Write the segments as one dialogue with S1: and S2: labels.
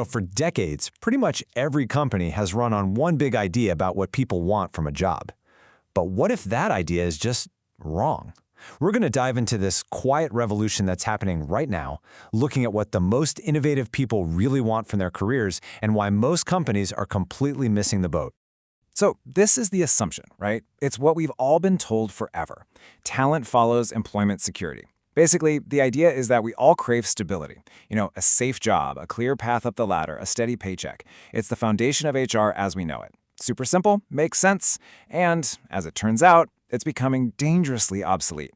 S1: For decades, pretty much every company has run on one big idea about what people want from a job. But what if that idea is just wrong? We're going to dive into this quiet revolution that's happening right now, looking at what the most innovative people really want from their careers and why most companies are completely missing the boat.
S2: So this is the assumption, right? It's what we've all been told forever. Talent follows employment security. Basically, the idea is that we all crave stability. A safe job, a clear path up the ladder, a steady paycheck. It's the foundation of HR as we know it. Super simple, makes sense, and, as it turns out, it's becoming dangerously obsolete.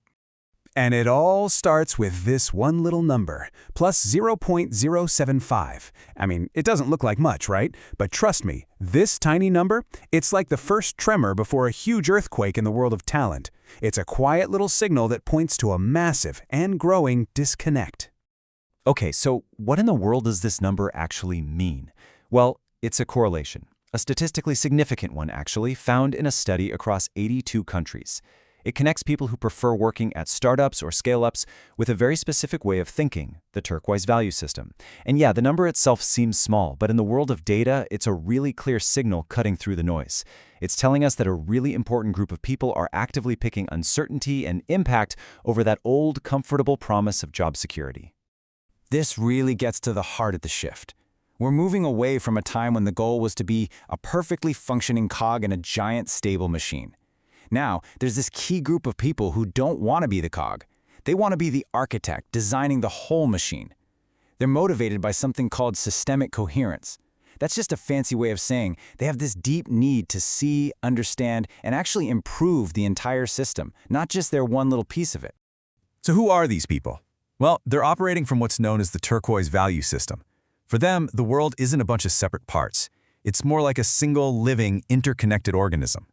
S3: And it all starts with this one little number, plus 0.075. I mean, it doesn't look like much, right? But trust me, this tiny number, it's like the first tremor before a huge earthquake in the world of talent. It's a quiet little signal that points to a massive and growing disconnect.
S4: Okay, so what in the world does this number actually mean? Well, it's a correlation, a statistically significant one actually, found in a study across 82 countries. It connects people who prefer working at startups or scale-ups with a very specific way of thinking, the Turquoise value system. And yeah, the number itself seems small, but in the world of data, it's a really clear signal cutting through the noise. It's telling us that a really important group of people are actively picking uncertainty and impact over that old, comfortable promise of job security.
S2: This really gets to the heart of the shift. We're moving away from a time when the goal was to be a perfectly functioning cog in a giant, stable machine. Now, there's this key group of people who don't want to be the cog. They want to be the architect designing the whole machine. They're motivated by something called systemic coherence. That's just a fancy way of saying they have this deep need to see, understand, and actually improve the entire system, not just their one little piece of it.
S3: So who are these people? Well, they're operating from what's known as the Turquoise value system. For them, the world isn't a bunch of separate parts. It's more like a single, living, interconnected organism.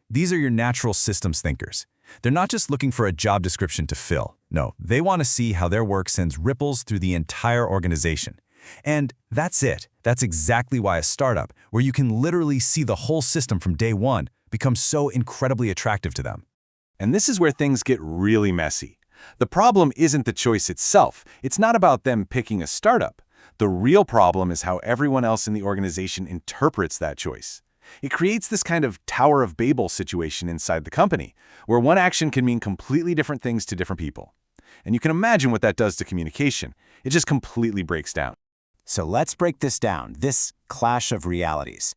S3: These are your natural systems thinkers. They're not just looking for a job description to fill. No, they want to see how their work sends ripples through the entire organization. And that's it. That's exactly why a startup, where you can literally see the whole system from day one, becomes so incredibly attractive to them.
S5: And this is where things get really messy. The problem isn't the choice itself. It's not about them picking a startup. The real problem is how everyone else in the organization interprets that choice. It creates this kind of Tower of Babel situation inside the company, where one action can mean completely different things to different people. And you can imagine what that does to communication. It just completely breaks down.
S2: So let's break this down, this clash of realities.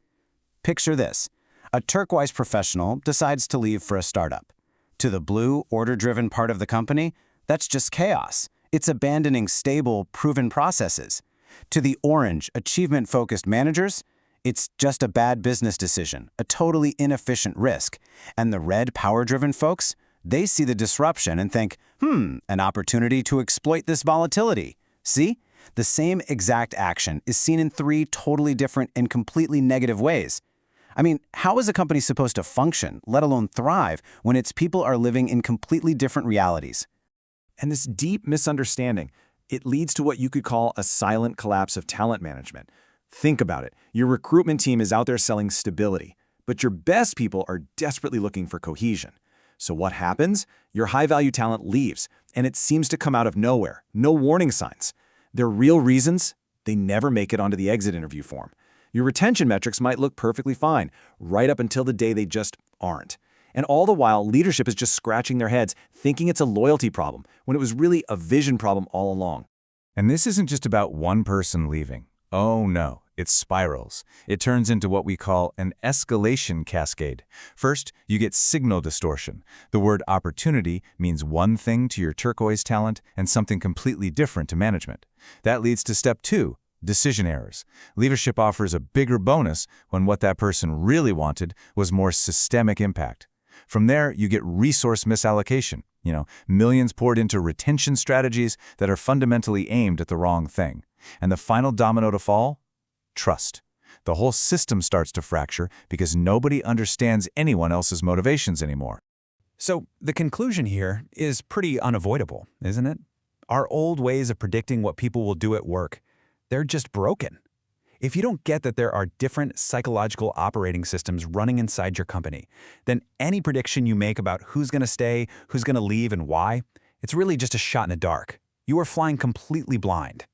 S2: Picture this. A Turquoise professional decides to leave for a startup. To the blue, order-driven part of the company, that's just chaos. It's abandoning stable, proven processes. To the orange, achievement-focused managers, it's just a bad business decision, a totally inefficient risk. And the red, power-driven folks, they see the disruption and think, an opportunity to exploit this volatility. See? The same exact action is seen in three totally different and completely negative ways. I mean, how is a company supposed to function, let alone thrive, when its people are living in completely different realities?
S1: And this deep misunderstanding, it leads to what you could call a silent collapse of talent management. Think about it. Your recruitment team is out there selling stability, but your best people are desperately looking for cohesion. So what happens? Your high-value talent leaves, and it seems to come out of nowhere. No warning signs. Their real reasons? They never make it onto the exit interview form. Your retention metrics might look perfectly fine, right up until the day they just aren't. And all the while, leadership is just scratching their heads, thinking it's a loyalty problem, when it was really a vision problem all along.
S3: And this isn't just about one person leaving. Oh no, it spirals. It turns into what we call an escalation cascade. First, you get signal distortion. The word opportunity means one thing to your Turquoise talent and something completely different to management. That leads to step 2, decision errors. Leadership offers a bigger bonus when what that person really wanted was more systemic impact. From there, you get resource misallocation. Millions poured into retention strategies that are fundamentally aimed at the wrong thing. And the final domino to fall? Trust. The whole system starts to fracture because nobody understands anyone else's motivations anymore.
S2: So the conclusion here is pretty unavoidable, isn't it? Our old ways of predicting what people will do at work, they're just broken. If you don't get that there are different psychological operating systems running inside your company, then any prediction you make about who's going to stay, who's going to leave, and why, it's really just a shot in the dark. You are flying completely blind.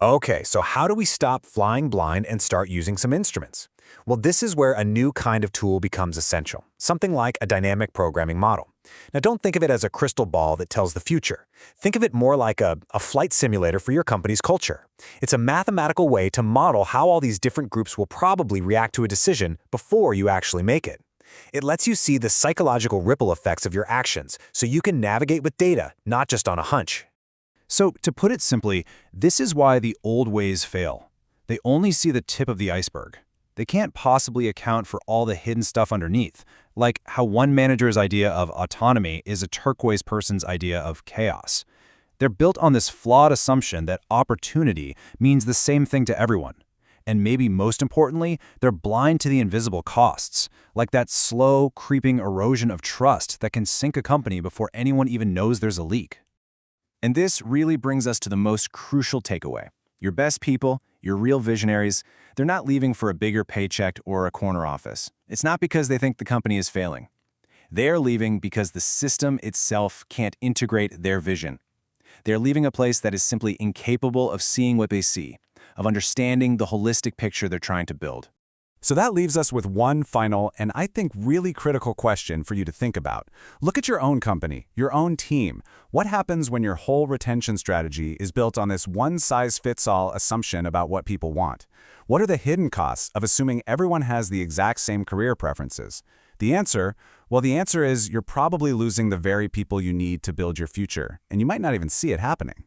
S6: Okay, so how do we stop flying blind and start using some instruments? Well, this is where a new kind of tool becomes essential, something like a dynamic programming model. Now, don't think of it as a crystal ball that tells the future. Think of it more like a flight simulator for your company's culture. It's a mathematical way to model how all these different groups will probably react to a decision before you actually make it. It lets you see the psychological ripple effects of your actions so you can navigate with data, not just on a hunch.
S3: So, to put it simply, this is why the old ways fail. They only see the tip of the iceberg. They can't possibly account for all the hidden stuff underneath, like how one manager's idea of autonomy is a turquoise person's idea of chaos. They're built on this flawed assumption that opportunity means the same thing to everyone. And maybe most importantly, they're blind to the invisible costs, like that slow, creeping erosion of trust that can sink a company before anyone even knows there's a leak.
S1: And this really brings us to the most crucial takeaway. Your best people, your real visionaries, they're not leaving for a bigger paycheck or a corner office. It's not because they think the company is failing. They're leaving because the system itself can't integrate their vision. They're leaving a place that is simply incapable of seeing what they see, of understanding the holistic picture they're trying to build.
S5: So that leaves us with one final and I think really critical question for you to think about. Look at your own company, your own team. What happens when your whole retention strategy is built on this one-size-fits-all assumption about what people want? What are the hidden costs of assuming everyone has the exact same career preferences? The answer is you're probably losing the very people you need to build your future, and you might not even see it happening.